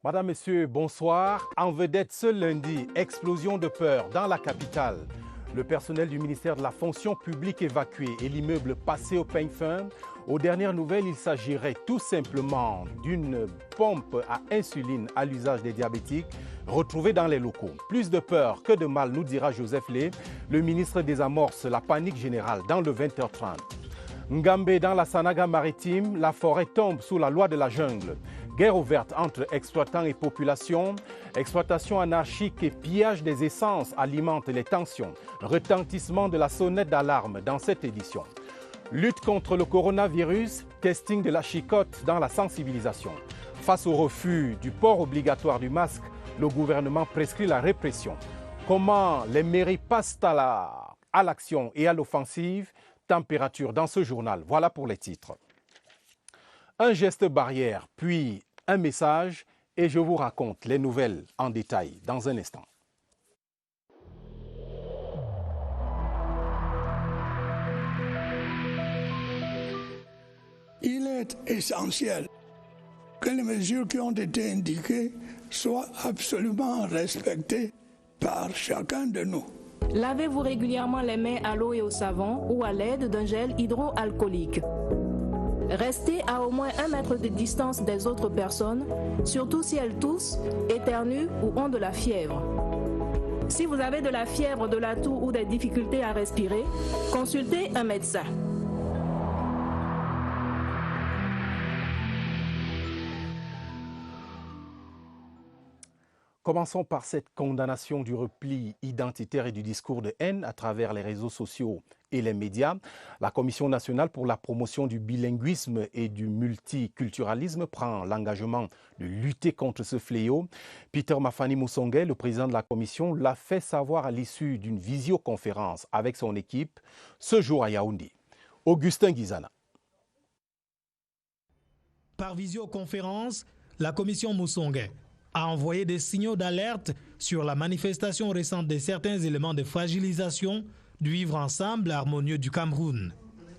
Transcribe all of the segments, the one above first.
Madame, Messieurs, bonsoir. En vedette ce lundi, explosion de peur dans la capitale. Le personnel du ministère de la fonction publique évacué et l'immeuble passé au peigne fin. Aux dernières nouvelles, il s'agirait tout simplement d'une pompe à insuline à l'usage des diabétiques retrouvée dans les locaux. Plus de peur que de mal, nous dira Joseph Lé. Le ministre désamorce la panique générale dans le 20h30. Ngambé dans la Sanaga maritime, la forêt tombe sous la loi de la jungle. Guerre ouverte entre exploitants et population, exploitation anarchique et pillage des essences alimentent les tensions. Retentissement de la sonnette d'alarme dans cette édition. Lutte contre le coronavirus, testing de la chicotte dans la sensibilisation. Face au refus du port obligatoire du masque, le gouvernement prescrit la répression. Comment les mairies passent à l'action et à l'offensive? Température dans ce journal. Voilà pour les titres. Un geste barrière, puis un message, et je vous raconte les nouvelles en détail dans un instant. Il est essentiel que les mesures qui ont été indiquées soient absolument respectées par chacun de nous. Lavez-vous régulièrement les mains à l'eau et au savon ou à l'aide d'un gel hydroalcoolique. Restez à au moins 1 mètre de distance des autres personnes, surtout si elles toussent, éternuent ou ont de la fièvre. Si vous avez de la fièvre, de la toux ou des difficultés à respirer, consultez un médecin. Commençons par cette condamnation du repli identitaire et du discours de haine à travers les réseaux sociaux et les médias. La Commission nationale pour la promotion du bilinguisme et du multiculturalisme prend l'engagement de lutter contre ce fléau. Peter Mafani Musonge, le président de la Commission, l'a fait savoir à l'issue d'une visioconférence avec son équipe ce jour à Yaoundé. Augustin Guizana. Par visioconférence, la Commission Musonge a envoyé des signaux d'alerte sur la manifestation récente de certains éléments de fragilisation du vivre ensemble harmonieux du Cameroun.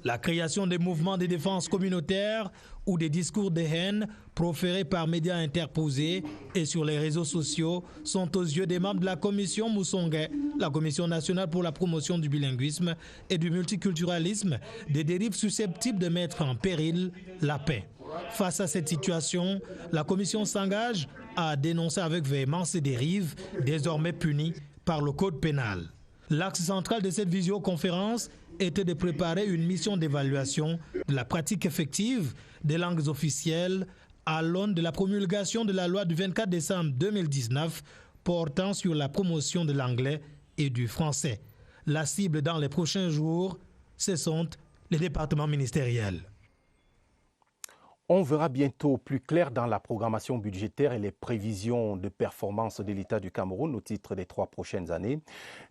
La création des mouvements de défense communautaire ou des discours de haine proférés par médias interposés et sur les réseaux sociaux sont aux yeux des membres de la Commission Musonge, la Commission nationale pour la promotion du bilinguisme et du multiculturalisme, des dérives susceptibles de mettre en péril la paix. Face à cette situation, la Commission s'engage à dénoncer avec véhémence ces dérives, désormais punies par le Code pénal. L'axe central de cette visioconférence était de préparer une mission d'évaluation de la pratique effective des langues officielles à l'aune de la promulgation de la loi du 24 décembre 2019 portant sur la promotion de l'anglais et du français. La cible dans les prochains jours, ce sont les départements ministériels. On verra bientôt plus clair dans la programmation budgétaire et les prévisions de performance de l'État du Cameroun au titre des 3 prochaines années.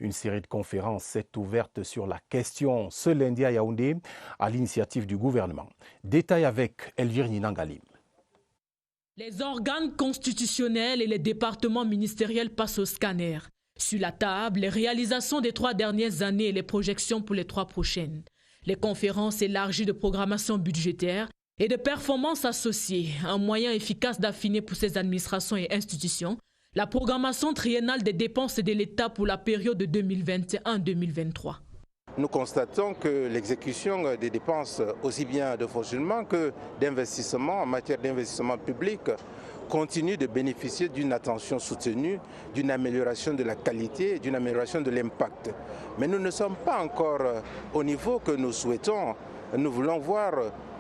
Une série de conférences s'est ouverte sur la question ce lundi à Yaoundé à l'initiative du gouvernement. Détail avec Elvire Ninangalim. Les organes constitutionnels et les départements ministériels passent au scanner. Sur la table, les réalisations des 3 dernières années et les projections pour les 3 prochaines. Les conférences élargies de programmation budgétaire et de performances associées, un moyen efficace d'affiner pour ces administrations et institutions la programmation triennale des dépenses de l'État pour la période de 2021-2023. Nous constatons que l'exécution des dépenses, aussi bien de fonctionnement que d'investissement en matière d'investissement public, continue de bénéficier d'une attention soutenue, d'une amélioration de la qualité et d'une amélioration de l'impact. Mais nous ne sommes pas encore au niveau que nous souhaitons. Nous voulons voir,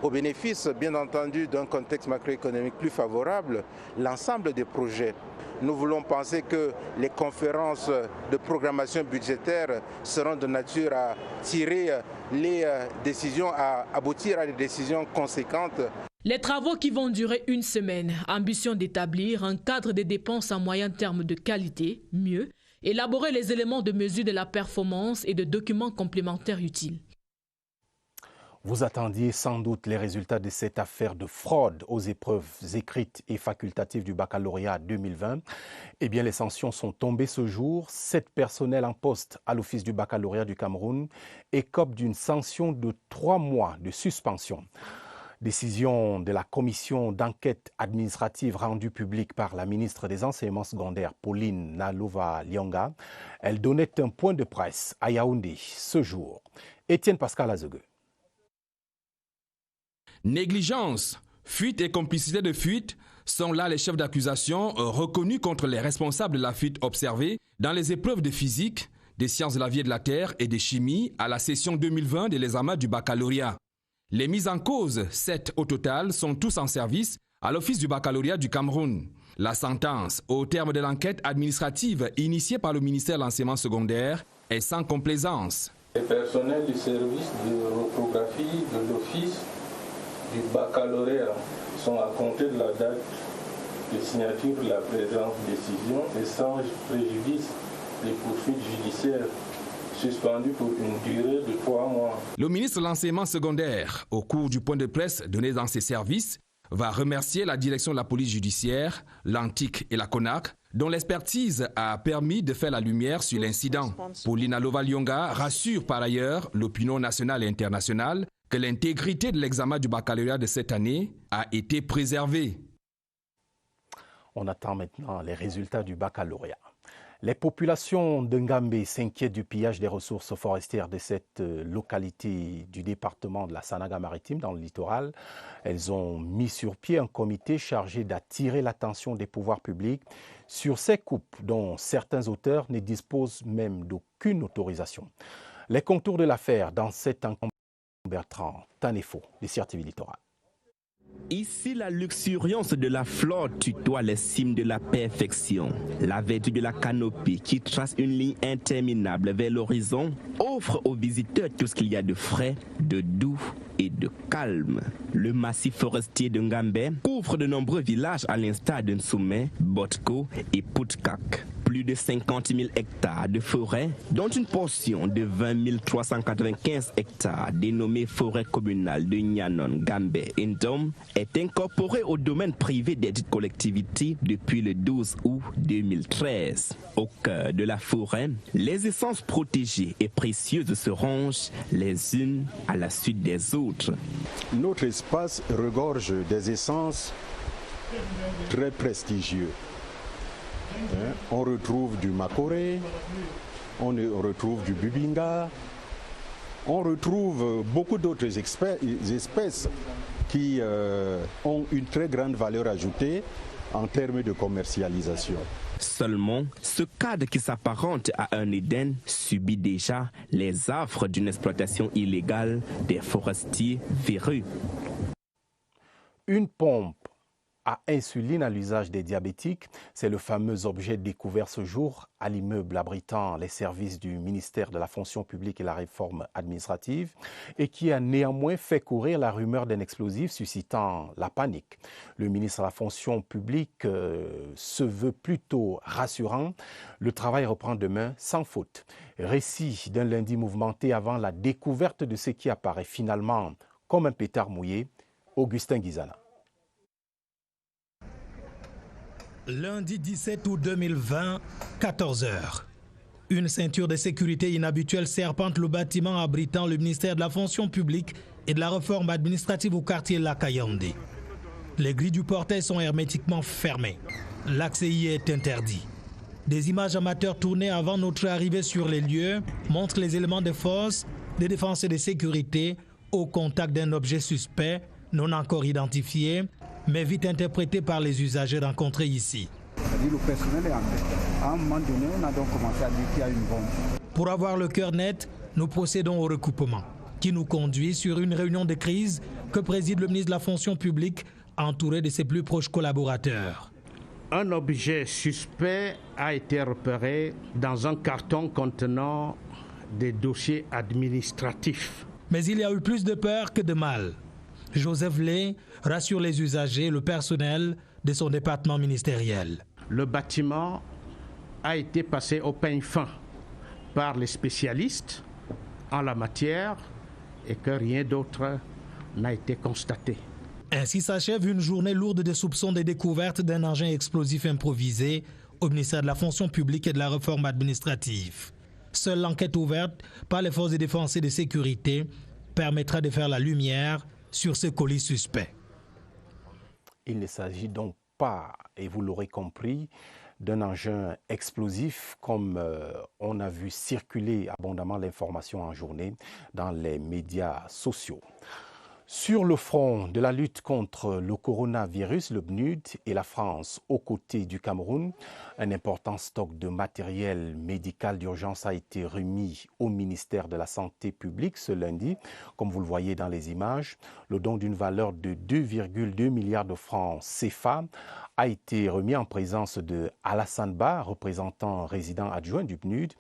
au bénéfice, bien entendu, d'un contexte macroéconomique plus favorable, l'ensemble des projets. Nous voulons penser que les conférences de programmation budgétaire seront de nature à tirer les décisions, à aboutir à des décisions conséquentes. Les travaux qui vont durer 1 semaine, ambition d'établir un cadre de dépenses à moyen terme de qualité, mieux, élaborer les éléments de mesure de la performance et de documents complémentaires utiles. Vous attendiez sans doute les résultats de cette affaire de fraude aux épreuves écrites et facultatives du baccalauréat 2020. Eh bien, les sanctions sont tombées ce jour. 7 personnels en poste à l'Office du baccalauréat du Cameroun écopent d'une sanction de 3 mois de suspension. Décision de la commission d'enquête administrative rendue publique par la ministre des Enseignements secondaires, Pauline Nalova-Lyonga. Elle donnait un point de presse à Yaoundé ce jour. Étienne Pascal Azegue. Négligence, fuite et complicité de fuite sont là les chefs d'accusation reconnus contre les responsables de la fuite observée dans les épreuves de physique, des sciences de la vie et de la terre et de chimie à la session 2020 de l'examen du baccalauréat. Les mises en cause, 7 au total, sont tous en service à l'Office du baccalauréat du Cameroun. La sentence, au terme de l'enquête administrative initiée par le ministère de l'enseignement secondaire, est sans complaisance. Les personnels du service de reprographie de l'Office du baccalauréat sont à compter de la date de signature de la présente décision et sans préjudice des poursuites judiciaires suspendues pour une durée de 3 mois. Le ministre de l'enseignement secondaire, au cours du point de presse donné dans ses services, va remercier la direction de la police judiciaire, l'Antique et la CONAC, dont l'expertise a permis de faire la lumière sur l'incident. Pauline Nalova-Lyonga rassure par ailleurs l'opinion nationale et internationale que l'intégrité de l'examen du baccalauréat de cette année a été préservée. On attend maintenant les résultats du baccalauréat. Les populations de Ngambé s'inquiètent du pillage des ressources forestières de cette localité du département de la Sanaga-Maritime dans le littoral. Elles ont mis sur pied un comité chargé d'attirer l'attention des pouvoirs publics sur ces coupes dont certains auteurs ne disposent même d'aucune autorisation. Les contours de l'affaire dans cet encombrement Bertrand Tanefo, des TV Littoral. Ici, la luxuriance de la flore tutoie les cimes de la perfection. La vertu de la canopée qui trace une ligne interminable vers l'horizon offre aux visiteurs tout ce qu'il y a de frais, de doux et de calme. Le massif forestier de Ngambé couvre de nombreux villages à l'instar de Nsoume, Botko et Poutkak. Plus de 50 000 hectares de forêt, dont une portion de 20 395 hectares dénommée forêt communale de Nyanon, Gambé et Ndom est incorporée au domaine privé des dites collectivités depuis le 12 août 2013. Au cœur de la forêt, les essences protégées et précieuses se rangent les unes à la suite des autres. Notre espace regorge des essences très prestigieux. On retrouve du makoré, on retrouve du bubinga, on retrouve beaucoup d'autres espèces qui ont une très grande valeur ajoutée en termes de commercialisation. Seulement, ce cadre qui s'apparente à un Éden subit déjà les affres d'une exploitation illégale des forestiers véreux. Une pompe à insuline à l'usage des diabétiques, c'est le fameux objet découvert ce jour à l'immeuble abritant les services du ministère de la fonction publique et la réforme administrative et qui a néanmoins fait courir la rumeur d'un explosif suscitant la panique. Le ministre de la fonction publique se veut plutôt rassurant. Le travail reprend demain sans faute. Récit d'un lundi mouvementé avant la découverte de ce qui apparaît finalement comme un pétard mouillé, Augustin Guizana. Lundi 17 août 2020, 14h. Une ceinture de sécurité inhabituelle serpente le bâtiment abritant le ministère de la fonction publique et de la réforme administrative au quartier Lakayandé. Les grilles du portail sont hermétiquement fermées. L'accès y est interdit. Des images amateurs tournées avant notre arrivée sur les lieux montrent les éléments de force, de défense et de sécurité au contact d'un objet suspect, non encore identifié, mais vite interprété par les usagers rencontrés ici. Le personnel est entré. À un moment donné, on a donc commencé à dire qu'il y a une bombe. Pour avoir le cœur net, nous procédons au recoupement, qui nous conduit sur une réunion de crise que préside le ministre de la fonction publique, entouré de ses plus proches collaborateurs. Un objet suspect a été repéré dans un carton contenant des dossiers administratifs. Mais il y a eu plus de peur que de mal. Joseph Lé rassure les usagers et le personnel de son département ministériel. Le bâtiment a été passé au peigne fin par les spécialistes en la matière et que rien d'autre n'a été constaté. Ainsi s'achève une journée lourde de soupçons de découverte d'un engin explosif improvisé au ministère de la fonction publique et de la réforme administrative. Seule l'enquête ouverte par les forces de défense et de sécurité permettra de faire la lumière sur ce colis suspect. Il ne s'agit donc pas, et vous l'aurez compris, d'un engin explosif comme on a vu circuler abondamment l'information en journée dans les médias sociaux. Sur le front de la lutte contre le coronavirus, le PNUD et la France aux côtés du Cameroun, un important stock de matériel médical d'urgence a été remis au ministère de la Santé publique ce lundi. Comme vous le voyez dans les images, le don d'une valeur de 2,2 milliards de francs CFA a été remis en présence de Alassane Ba, représentant résident adjoint du PNUD,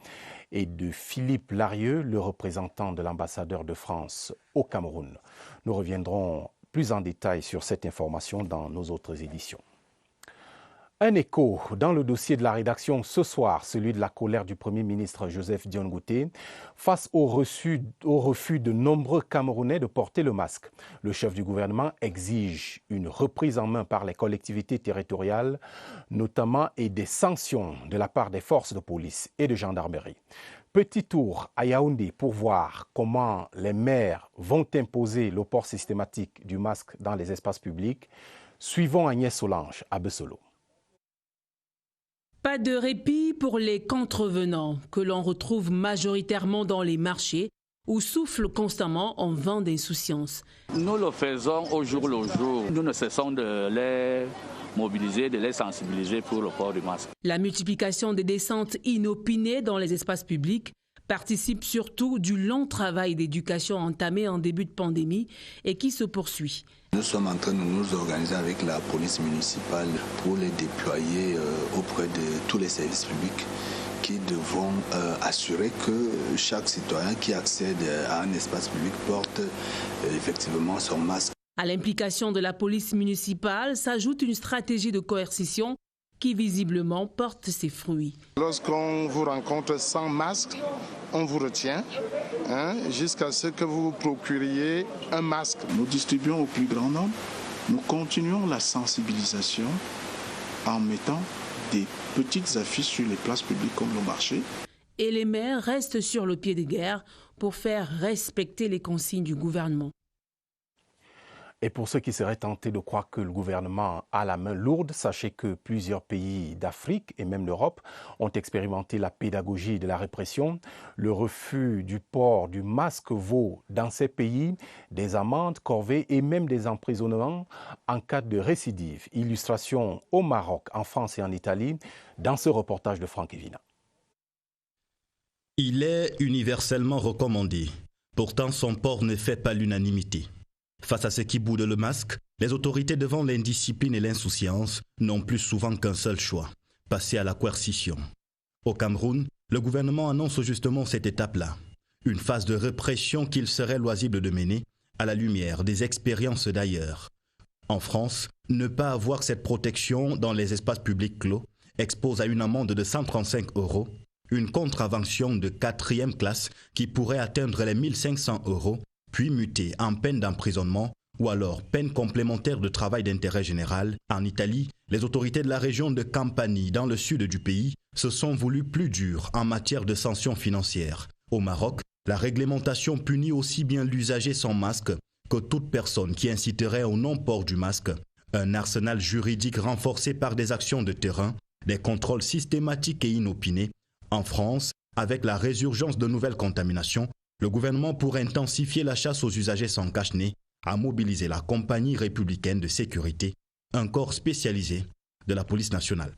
et de Philippe Larieux, le représentant de l'ambassadeur de France au Cameroun. Nous reviendrons plus en détail sur cette information dans nos autres éditions. Un écho dans le dossier de la rédaction ce soir, celui de la colère du Premier ministre Joseph Dion Ngouté face au refus de nombreux Camerounais de porter le masque. Le chef du gouvernement exige une reprise en main par les collectivités territoriales, notamment, et des sanctions de la part des forces de police et de gendarmerie. Petit tour à Yaoundé pour voir comment les maires vont imposer le port systématique du masque dans les espaces publics. Suivons Agnès Solange à Bessolo. Pas de répit pour les contrevenants que l'on retrouve majoritairement dans les marchés où souffle constamment un vent d'insouciance. Nous le faisons au jour le jour. Nous ne cessons de les mobiliser, de les sensibiliser pour le port du masque. La multiplication des descentes inopinées dans les espaces publics participe surtout du long travail d'éducation entamé en début de pandémie et qui se poursuit. Nous sommes en train de nous organiser avec la police municipale pour les déployer auprès de tous les services publics qui devront assurer que chaque citoyen qui accède à un espace public porte effectivement son masque. À l'implication de la police municipale s'ajoute une stratégie de coercition qui visiblement porte ses fruits. Lorsqu'on vous rencontre sans masque, on vous retient jusqu'à ce que vous procuriez un masque. Nous distribuons au plus grand nombre. Nous continuons la sensibilisation en mettant des petites affiches sur les places publiques comme le marché. Et les maires restent sur le pied de guerre pour faire respecter les consignes du gouvernement. Et pour ceux qui seraient tentés de croire que le gouvernement a la main lourde, sachez que plusieurs pays d'Afrique et même d'Europe ont expérimenté la pédagogie de la répression. Le refus du port du masque vaut dans ces pays des amendes, corvées et même des emprisonnements en cas de récidive. Illustration au Maroc, en France et en Italie, dans ce reportage de Franck Evina. Il est universellement recommandé. Pourtant, son port ne fait pas l'unanimité. Face à ceux qui boudent le masque, les autorités devant l'indiscipline et l'insouciance n'ont plus souvent qu'un seul choix, passer à la coercition. Au Cameroun, le gouvernement annonce justement cette étape-là, une phase de répression qu'il serait loisible de mener à la lumière des expériences d'ailleurs. En France, ne pas avoir cette protection dans les espaces publics clos expose à une amende de 135 €, une contravention de 4e classe qui pourrait atteindre les 1 500 €, puis muté en peine d'emprisonnement ou alors peine complémentaire de travail d'intérêt général. En Italie, les autorités de la région de Campanie, dans le sud du pays, se sont voulues plus dures en matière de sanctions financières. Au Maroc, la réglementation punit aussi bien l'usager sans masque que toute personne qui inciterait au non-port du masque. Un arsenal juridique renforcé par des actions de terrain, des contrôles systématiques et inopinés. En France, avec la résurgence de nouvelles contaminations, le gouvernement pourrait intensifier la chasse aux usagers sans cache-nez, à mobiliser la compagnie républicaine de sécurité, un corps spécialisé de la police nationale.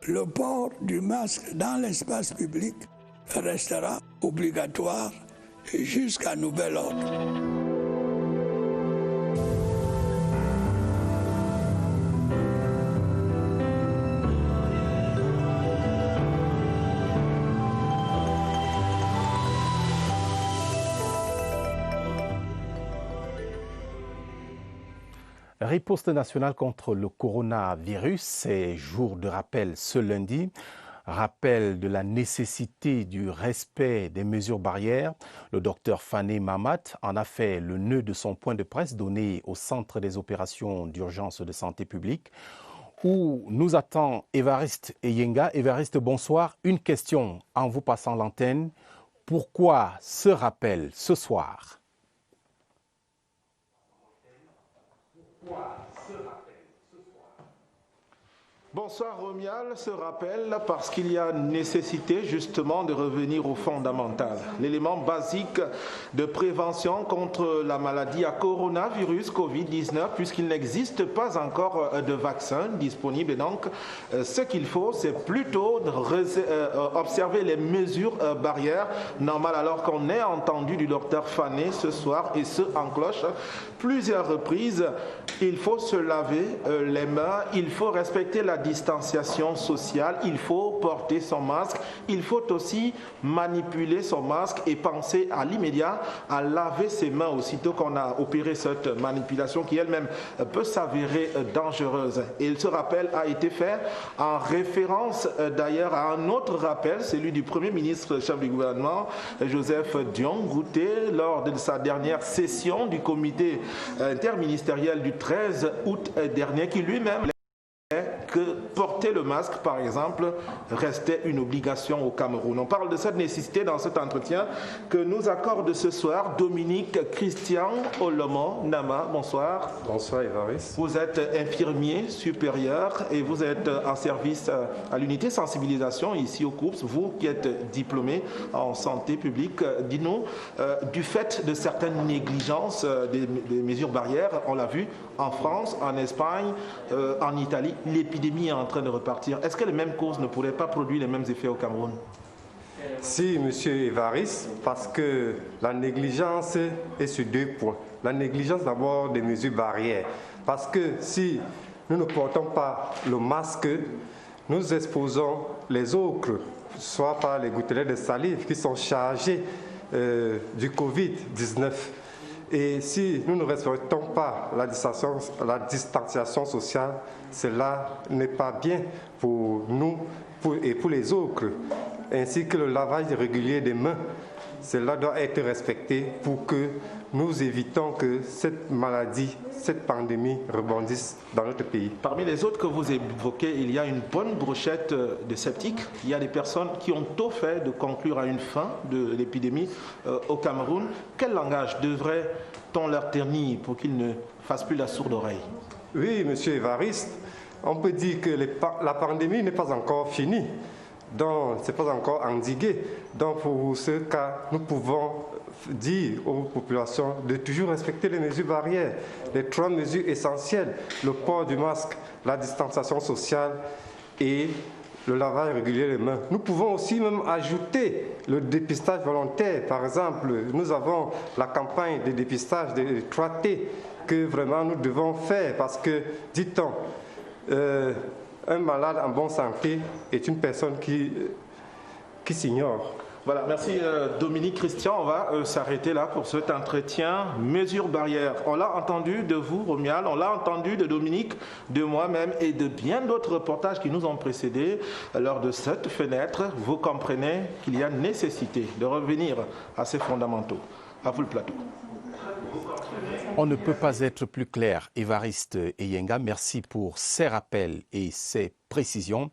Le port du masque dans l'espace public restera obligatoire jusqu'à nouvel ordre. Riposte nationale contre le coronavirus, c'est jour de rappel ce lundi. Rappel de la nécessité du respect des mesures barrières. Le docteur Fané Mamat en a fait le nœud de son point de presse donné au Centre des opérations d'urgence de santé publique. où nous attend Évariste Eyenga. Évariste, bonsoir. Une question en vous passant l'antenne. Pourquoi ce rappel ce soir? Bonsoir Romial, ce rappel parce qu'il y a nécessité justement de revenir au fondamental, l'élément basique de prévention contre la maladie à coronavirus Covid-19 puisqu'il n'existe pas encore de vaccin disponible. Et donc ce qu'il faut c'est plutôt observer les mesures barrières normales alors qu'on est entendu du docteur Fané ce soir et ce en cloche plusieurs reprises. Il faut se laver les mains, il faut respecter la distanciation sociale, il faut porter son masque, il faut aussi manipuler son masque et penser à l'immédiat à laver ses mains aussitôt qu'on a opéré cette manipulation qui elle-même peut s'avérer dangereuse. Et ce rappel a été fait en référence d'ailleurs à un autre rappel, celui du Premier ministre chef du gouvernement, Joseph Dion Ngouté, lors de sa dernière session du comité interministériel du 13 août dernier, qui lui-même que porter le masque, par exemple, restait une obligation au Cameroun. On parle de cette nécessité dans cet entretien que nous accorde ce soir Dominique Christian Olomo Nama. Bonsoir. Bonsoir Évariste. Vous êtes infirmier supérieur et vous êtes en service à l'unité sensibilisation ici au COUPS. Vous qui êtes diplômé en santé publique, dis-nous, du fait de certaines négligences des mesures barrières, on l'a vu en France, en Espagne, en Italie, l'épidémie est en train de repartir. Est-ce que les mêmes causes ne pourraient pas produire les mêmes effets au Cameroun? Si, monsieur Évariste, parce que la négligence est sur deux points. La négligence d'abord des mesures barrières. Parce que si nous ne portons pas le masque, nous exposons les autres, soit par les gouttelettes de salive qui sont chargées du Covid-19. Et si nous ne respectons pas la distanciation sociale, cela n'est pas bien pour nous et pour les autres, ainsi que le lavage régulier des mains. Cela doit être respecté pour que nous évitons que cette maladie, cette pandémie rebondisse dans notre pays. Parmi les autres que vous évoquez, il y a une bonne brochette de sceptiques. Il y a des personnes qui ont tôt fait de conclure à une fin de l'épidémie au Cameroun. Quel langage devrait-on leur ternir pour qu'ils ne fassent plus la sourde oreille? Oui, monsieur Évariste, on peut dire que la pandémie n'est pas encore finie. Donc, ce n'est pas encore endigué. Donc, pour ce cas, nous pouvons dire aux populations de toujours respecter les mesures barrières, les 3 mesures essentielles, le port du masque, la distanciation sociale et le lavage régulier des mains. Nous pouvons aussi même ajouter le dépistage volontaire. Par exemple, nous avons la campagne de dépistage des 3T que vraiment nous devons faire parce que, dit-on, un malade en bonne santé est une personne qui s'ignore. Voilà, merci Dominique Christian. On va s'arrêter là pour cet entretien. Mesures barrières. On l'a entendu de vous, Romial, on l'a entendu de Dominique, de moi-même et de bien d'autres reportages qui nous ont précédés. Lors de cette fenêtre, vous comprenez qu'il y a nécessité de revenir à ces fondamentaux. À vous le plateau. On ne peut pas être plus clair, Évariste Eyenga. Merci pour ces rappels et ces précisions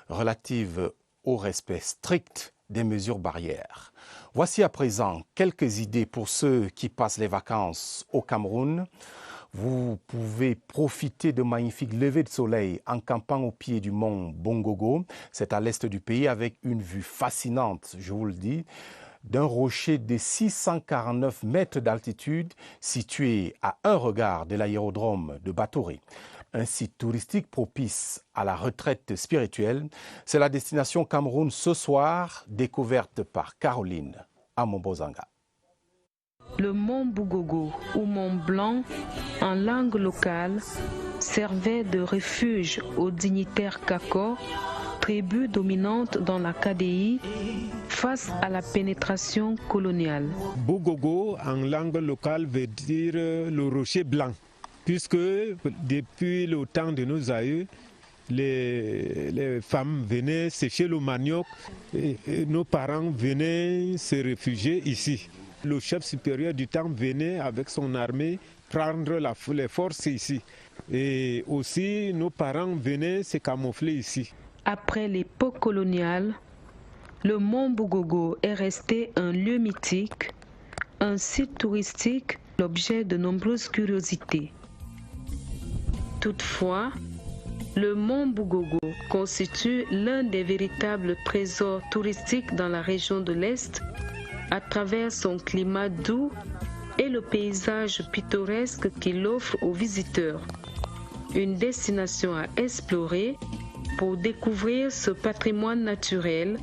relatives au respect strict des mesures barrières. Voici à présent quelques idées pour ceux qui passent les vacances au Cameroun. Vous pouvez profiter de magnifiques levées de soleil en campant au pied du mont Bongogo. C'est à l'est du pays avec une vue fascinante, je vous le dis, d'un rocher de 649 mètres d'altitude situé à un regard de l'aérodrome de Batoré. Un site touristique propice à la retraite spirituelle. C'est la destination Cameroun ce soir, découverte par Caroline Amombozanga. Le mont Bougogo ou mont Blanc, en langue locale, servait de refuge aux dignitaires Kako, tribu dominante dans la KDI, face à la pénétration coloniale. Bougogo, en langue locale, veut dire le rocher blanc, puisque depuis le temps de nos aïeux, les femmes venaient sécher le manioc et nos parents venaient se réfugier ici. Le chef supérieur du temps venait avec son armée prendre les forces ici. Et aussi, nos parents venaient se camoufler ici. Après l'époque coloniale, le mont Bougogo est resté un lieu mythique, un site touristique, l'objet de nombreuses curiosités. Toutefois, le mont Bougogo constitue l'un des véritables trésors touristiques dans la région de l'Est à travers son climat doux et le paysage pittoresque qu'il offre aux visiteurs. Une destination à explorer pour découvrir ce patrimoine naturel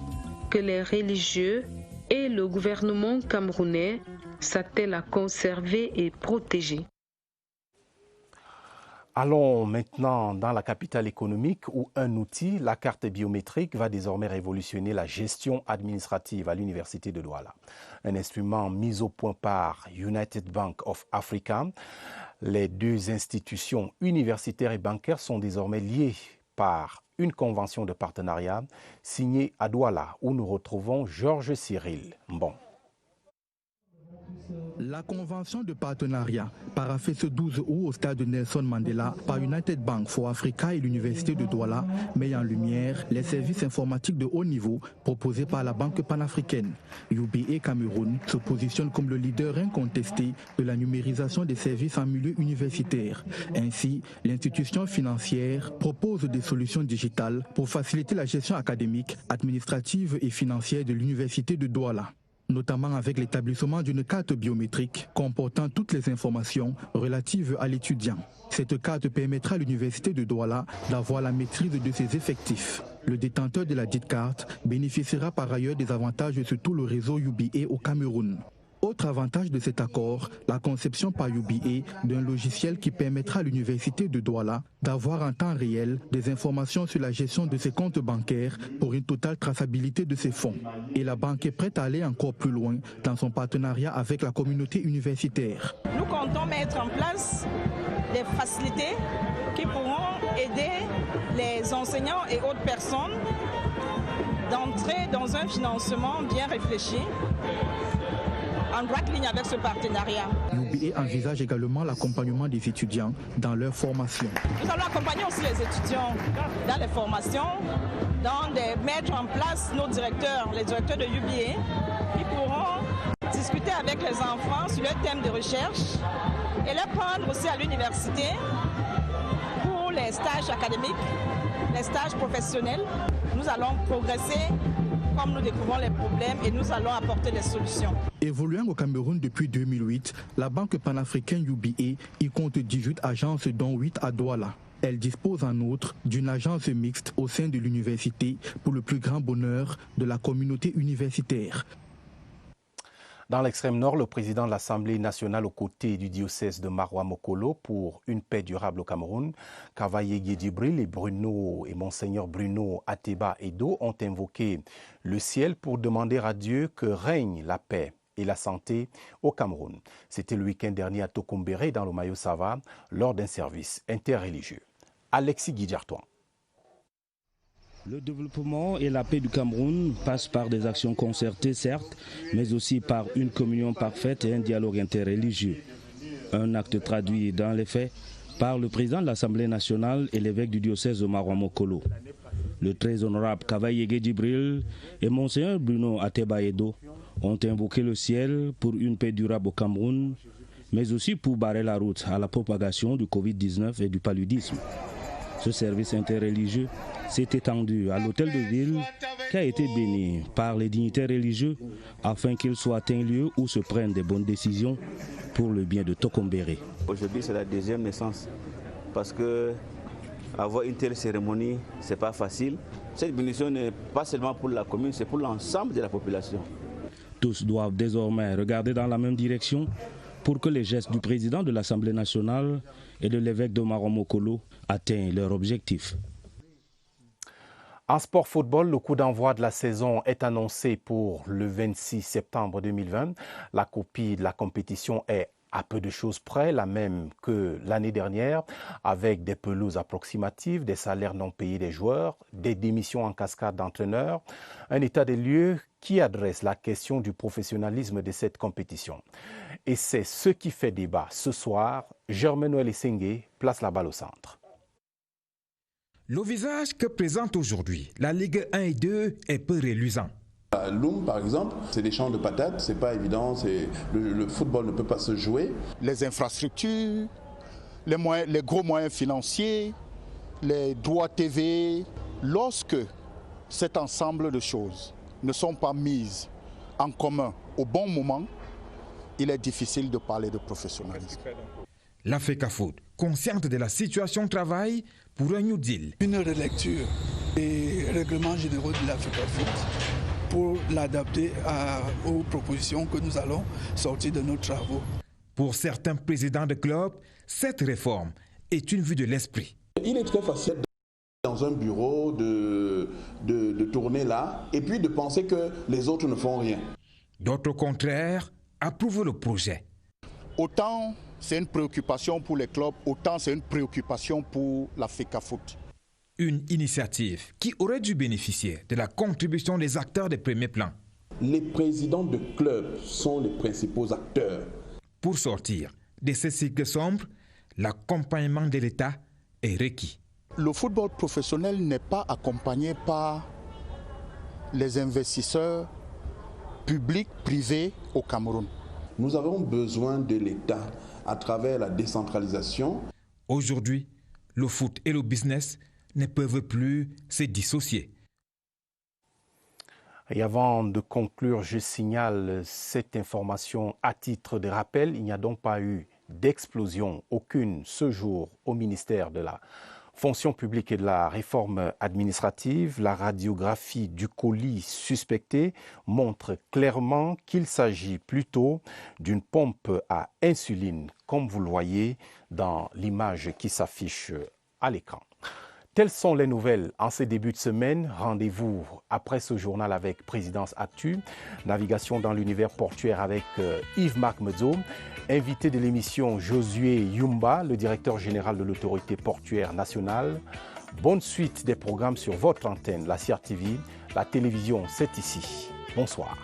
que les religieux et le gouvernement camerounais s'attellent à conserver et protéger. Allons maintenant dans la capitale économique où un outil, la carte biométrique, va désormais révolutionner la gestion administrative à l'université de Douala. Un instrument mis au point par United Bank of Africa. Les deux institutions universitaires et bancaires sont désormais liées par une convention de partenariat signée à Douala où nous retrouvons Georges Cyril Mbon. La convention de partenariat, paraphée ce 12 août au stade Nelson Mandela par United Bank for Africa et l'université de Douala, met en lumière les services informatiques de haut niveau proposés par la Banque panafricaine. UBA Cameroun se positionne comme le leader incontesté de la numérisation des services en milieu universitaire. Ainsi, l'institution financière propose des solutions digitales pour faciliter la gestion académique, administrative et financière de l'université de Douala, notamment avec l'établissement d'une carte biométrique comportant toutes les informations relatives à l'étudiant. Cette carte permettra à l'université de Douala d'avoir la maîtrise de ses effectifs. Le détenteur de la dite carte bénéficiera par ailleurs des avantages sur tout le réseau UBA au Cameroun. Autre avantage de cet accord, la conception par UBA d'un logiciel qui permettra à l'université de Douala d'avoir en temps réel des informations sur la gestion de ses comptes bancaires pour une totale traçabilité de ses fonds. Et la banque est prête à aller encore plus loin dans son partenariat avec la communauté universitaire. Nous comptons mettre en place des facilités qui pourront aider les enseignants et autres personnes d'entrer dans un financement bien réfléchi, en droite ligne avec ce partenariat. UBA envisage également l'accompagnement des étudiants dans leur formation. Nous allons accompagner aussi les étudiants dans les formations, mettre en place nos directeurs, les directeurs de UBA, qui pourront discuter avec les enfants sur leurs thèmes de recherche et les prendre aussi à l'université pour les stages académiques, les stages professionnels. Nous allons progresser comme nous découvrons les problèmes et nous allons apporter des solutions. Évoluant au Cameroun depuis 2008, la Banque panafricaine UBA y compte 18 agences dont 8 à Douala. Elle dispose en outre d'une agence mixte au sein de l'université pour le plus grand bonheur de la communauté universitaire. Dans l'extrême nord, le président de l'Assemblée nationale aux côtés du diocèse de Maroua Mokolo pour une paix durable au Cameroun, Kavaye Guédibril et Monseigneur Bruno Ateba Edo ont invoqué le ciel pour demander à Dieu que règne la paix et la santé au Cameroun. C'était le week-end dernier à Tokombéré dans le Mayo-Sava lors d'un service interreligieux. Alexis Guidjartoan. Le développement et la paix du Cameroun passent par des actions concertées, certes, mais aussi par une communion parfaite et un dialogue interreligieux. Un acte traduit dans les faits par le président de l'Assemblée nationale et l'évêque du diocèse de Maroua Mokolo. Le très honorable Kavaye Guédibril et Monseigneur Bruno Ateba Edo ont invoqué le ciel pour une paix durable au Cameroun, mais aussi pour barrer la route à la propagation du Covid-19 et du paludisme. Ce service interreligieux s'est étendu à l'hôtel de ville qui a été béni par les dignitaires religieux afin qu'il soit un lieu où se prennent des bonnes décisions pour le bien de Tokombéré. Aujourd'hui, c'est la deuxième naissance parce que avoir une telle cérémonie, ce n'est pas facile. Cette bénédiction n'est pas seulement pour la commune, c'est pour l'ensemble de la population. Tous doivent désormais regarder dans la même direction pour que les gestes du président de l'Assemblée nationale et de l'évêque de Maroua Mokolo atteignent leur objectif. En sport football, le coup d'envoi de la saison est annoncé pour le 26 septembre 2020. La copie de la compétition est à peu de choses près, la même que l'année dernière, avec des pelouses approximatives, des salaires non payés des joueurs, des démissions en cascade d'entraîneurs, un état des lieux qui adresse la question du professionnalisme de cette compétition. Et c'est ce qui fait débat ce soir. Germain-Noël Essengue place la balle au centre. Le visage que présente aujourd'hui la Ligue 1 et 2 est peu reluisant. À Loum, par exemple, c'est des champs de patates, c'est pas évident, le football ne peut pas se jouer. Les infrastructures, les gros moyens financiers, les droits TV, lorsque cet ensemble de choses ne sont pas mises en commun au bon moment, il est difficile de parler de professionnalisme. La FECAFOOT, consciente de la situation travail pour un New Deal. Une relecture des règlements généraux de la FECAFOOT pour l'adapter aux propositions que nous allons sortir de nos travaux. Pour certains présidents de clubs, cette réforme est une vue de l'esprit. Il est très facile dans un bureau de tourner là et puis de penser que les autres ne font rien. D'autres, au contraire, approuvent le projet. Autant c'est une préoccupation pour les clubs, autant c'est une préoccupation pour la FECAFOOT. Une initiative qui aurait dû bénéficier de la contribution des acteurs de premier plan. Les présidents de clubs sont les principaux acteurs. Pour sortir de ces cycles sombres, l'accompagnement de l'État est requis. Le football professionnel n'est pas accompagné par les investisseurs publics, privés au Cameroun. Nous avons besoin de l'État à travers la décentralisation. Aujourd'hui, le foot et le business ne peuvent plus se dissocier. Et avant de conclure, je signale cette information à titre de rappel. Il n'y a donc pas eu d'explosion aucune ce jour au ministère de la Fonction publique et de la réforme administrative. La radiographie du colis suspecté montre clairement qu'il s'agit plutôt d'une pompe à insuline, comme vous le voyez dans l'image qui s'affiche à l'écran. Telles sont les nouvelles en ces débuts de semaine. Rendez-vous après ce journal avec Présidence Actu. Navigation dans l'univers portuaire avec Yves-Marc Medzo. Invité de l'émission Josué Yumba, le directeur général de l'autorité portuaire nationale. Bonne suite des programmes sur votre antenne, la CRTV. La télévision, c'est ici. Bonsoir.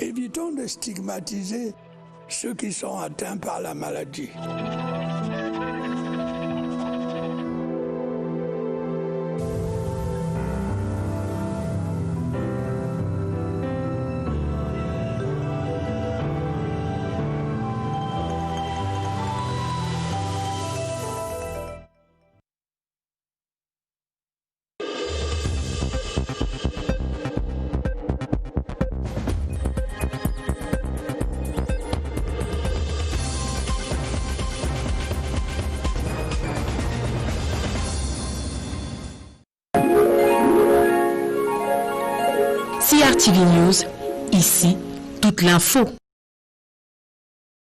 Évitons de stigmatiser ceux qui sont atteints par la maladie. CRTV News, ici, toute l'info.